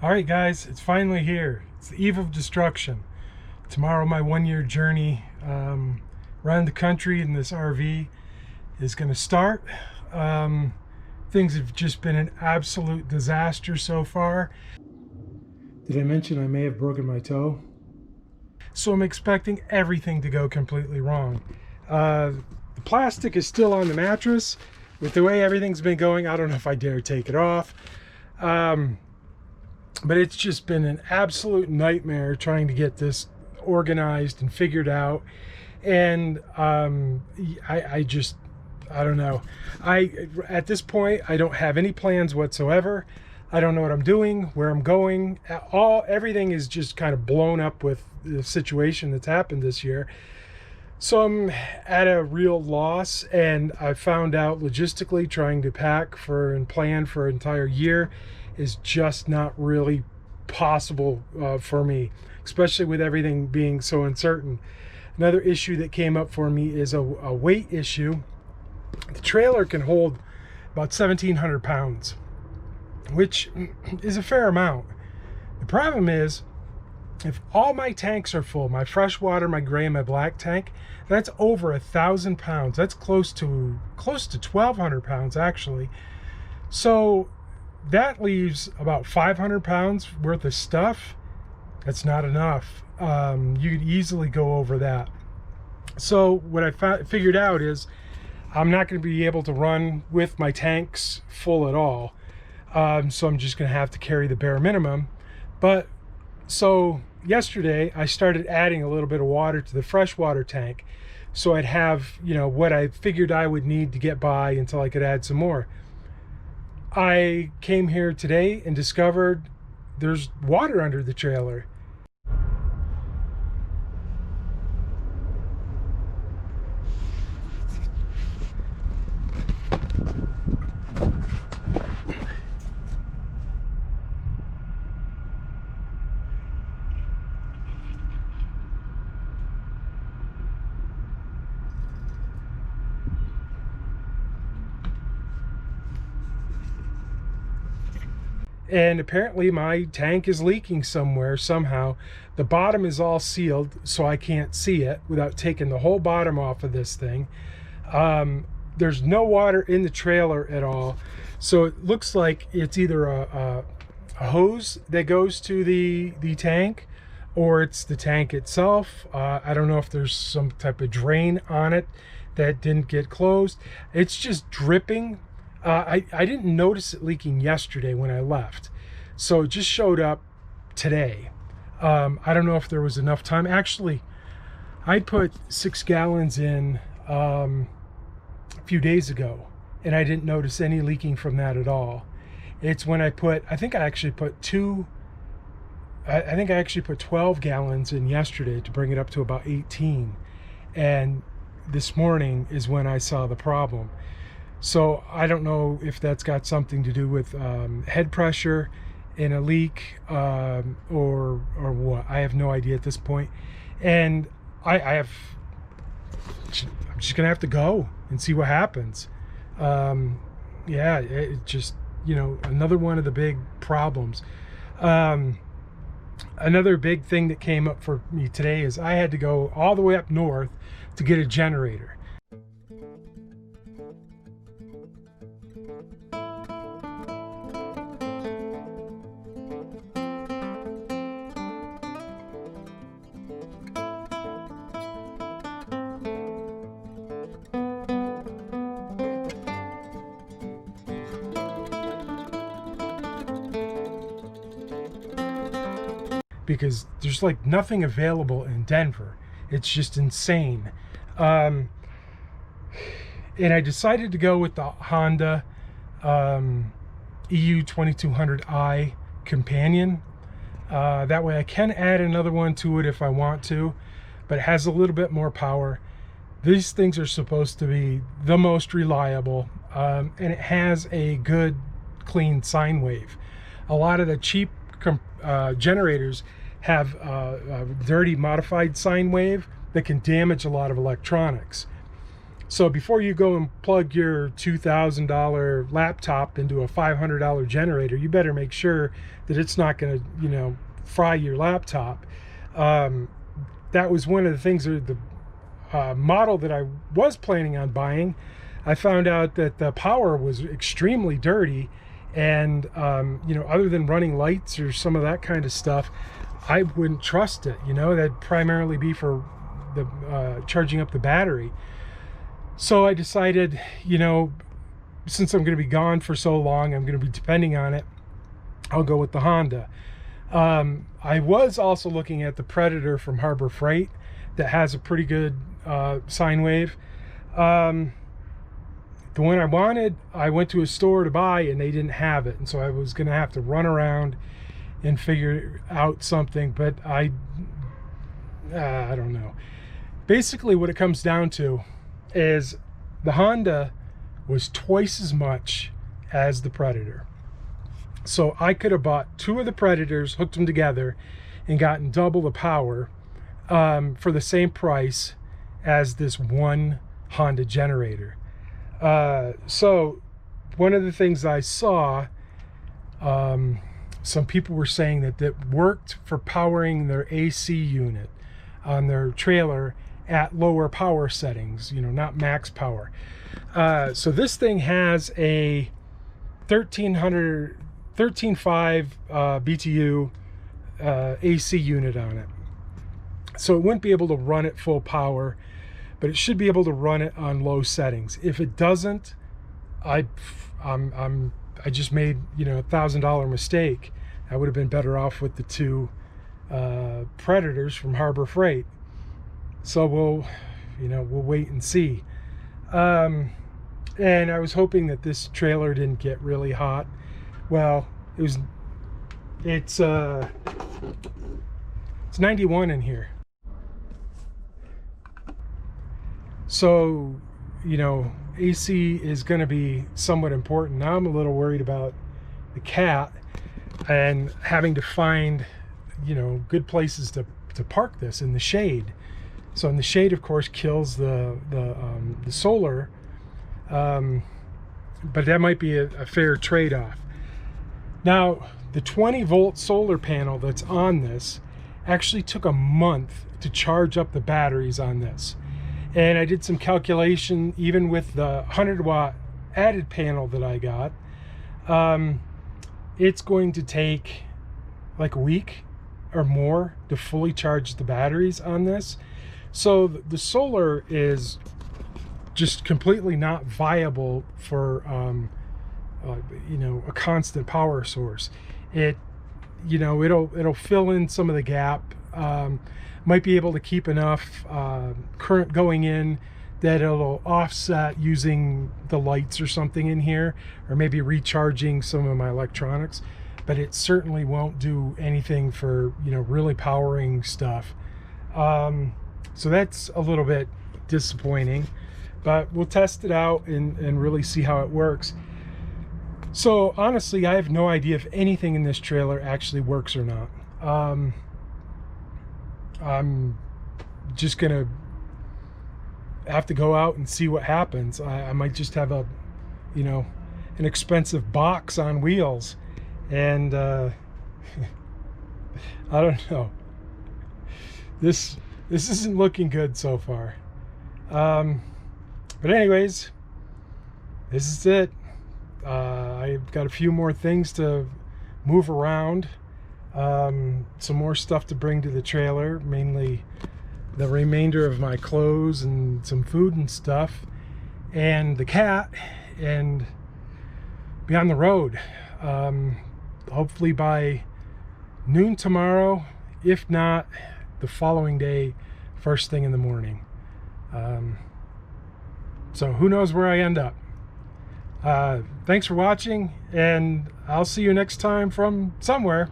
All right, guys, it's finally here. It's the eve of destruction. Tomorrow, my one-year journey around the country in this RV is going to start. Things have just been an absolute disaster so far. Did I mention I may have broken my toe? So I'm expecting everything to go completely wrong. The plastic is still on the mattress. With the way everything's been going, I don't know if I dare take it off. But it's just been an absolute nightmare trying to get this organized and figured out. And I don't know. At this point, I don't have any plans whatsoever. I don't know what I'm doing, where I'm going. Everything is just kind of blown up with the situation that's happened this year. So I'm at a real loss, and I found out logistically trying to pack for and plan for an entire year is just not really possible for me, especially with everything being so uncertain. Another issue that came up for me is a weight issue. The trailer can hold about 1,700 pounds, which is a fair amount. The problem is, if all my tanks are full, my freshwater, my gray, and my black tank, that's over 1,000 pounds. That's close to 1,200 pounds actually. So that leaves about 500 pounds worth of stuff. That's not enough. You could easily go over that. So what I figured out is I'm not going to be able to run with my tanks full at all. So I'm just going to have to carry the bare minimum. But so yesterday I started adding a little bit of water to the freshwater tank, so I'd have, what I figured I would need to get by until I could add some more. I came here today and discovered there's water under the trailer. And apparently my tank is leaking somewhere, somehow. The bottom is all sealed, so I can't see it without taking the whole bottom off of this thing. There's no water in the trailer at all. So it looks like it's either a hose that goes to the tank, or it's the tank itself. I don't know if there's some type of drain on it that didn't get closed. It's just dripping. I didn't notice it leaking yesterday when I left, so it just showed up today. I don't know if there was enough time. Actually, I put 6 gallons in a few days ago, and I didn't notice any leaking from that at all. It's when I think I actually put 12 gallons in yesterday to bring it up to about 18, and this morning is when I saw the problem. So I don't know if that's got something to do with head pressure in a leak or what. I have no idea at this point. And I'm just gonna have to go and see what happens. Yeah, it just, another one of the big problems. Another big thing that came up for me today is I had to go all the way up north to get a generator. Because there's like nothing available in Denver. It's just insane. And I decided to go with the Honda EU 2200i companion. That way I can add another one to it if I want to, but it has a little bit more power. These things are supposed to be the most reliable, and it has a good clean sine wave. A lot of the cheap generators have dirty modified sine wave that can damage a lot of electronics. So before you go and plug your $2,000 laptop into a $500 generator, you better make sure that it's not going to, you know, fry your laptop. That was one of the things, or the model that I was planning on buying. I found out that the power was extremely dirty, and you know, other than running lights or some of that kind of stuff, I wouldn't trust it. You know, that'd primarily be for the charging up the battery. So I decided, you know, since I'm going to be gone for so long, I'm going to be depending on it, I'll go with the Honda. I was also looking at the Predator from Harbor Freight that has a pretty good sine wave. The one I wanted, I went to a store to buy and they didn't have it, and so I was going to have to run around and figure out something, but I don't know. Basically what it comes down to is the Honda was twice as much as the Predator. So I could have bought two of the Predators, hooked them together, and gotten double the power for the same price as this one Honda generator. So one of the things I saw, some people were saying that it worked for powering their AC unit on their trailer at lower power settings, you know, not max power. So this thing has a 13.5 BTU AC unit on it. So it wouldn't be able to run at full power, but it should be able to run it on low settings. If it doesn't, I just made, you know, $1,000 mistake. I would have been better off with the two Predators from Harbor Freight. So we'll wait and see. And I was hoping that this trailer didn't get really hot. Well, it's 91 in here. So, you know, AC is going to be somewhat important. Now I'm a little worried about the cat and having to find, you know, good places to park this in the shade. So in the shade, of course, kills the solar, but that might be a fair trade-off. Now, the 20-volt solar panel that's on this actually took a month to charge up the batteries on this. And I did some calculation, even with the 100-watt added panel that I got, it's going to take like a week or more to fully charge the batteries on this. So the solar is just completely not viable for you know, a constant power source. It, you know, it'll fill in some of the gap, might be able to keep enough current going in that it'll offset using the lights or something in here, or maybe recharging some of my electronics, but it certainly won't do anything for, you know, really powering stuff. So that's a little bit disappointing, but we'll test it out and really see how it works. So honestly, I have no idea if anything in this trailer actually works or not. I'm just gonna have to go out and see what happens. I might just have a, you know, an expensive box on wheels, and I don't know. This isn't looking good so far. But anyways, this is it. I've got a few more things to move around, some more stuff to bring to the trailer, mainly the remainder of my clothes and some food and stuff, and the cat, and be on the road. Hopefully by noon tomorrow, if not the following day, first thing in the morning. So who knows where I end up. Thanks for watching, and I'll see you next time from somewhere.